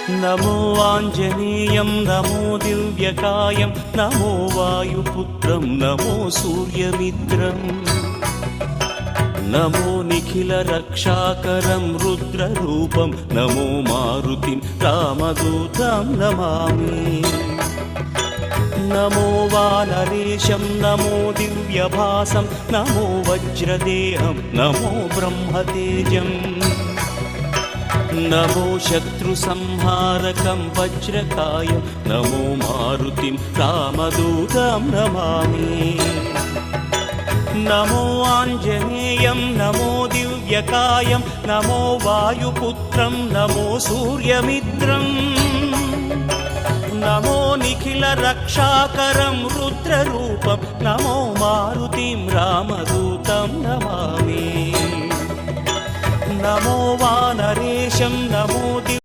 नमो आञ्जनेयं नमो दिव्यकायं नमो वायुपुत्रं नमो सूर्यमित्रम् नमो निखिलरक्षाकरं रुद्ररूपं नमो मारुतिं रामदूतं Namami नमो वानरेशं नमो दिव्यभासं नमो वज्रदेहं नमो ब्रह्मतेजम् नमो शत्रुसंहारकं वज्रकायं नमो मारुतिं रामदूतं Namami नमो आञ्जनेयं नमो दिव्यकायं नमो वायुपुत्रं नमो सूर्यमित्रम् नमो निखिलरक्षाकरं रुद्ररूपं नमो मारुतिं रामदूतं Namami नमो वानरेशं नमो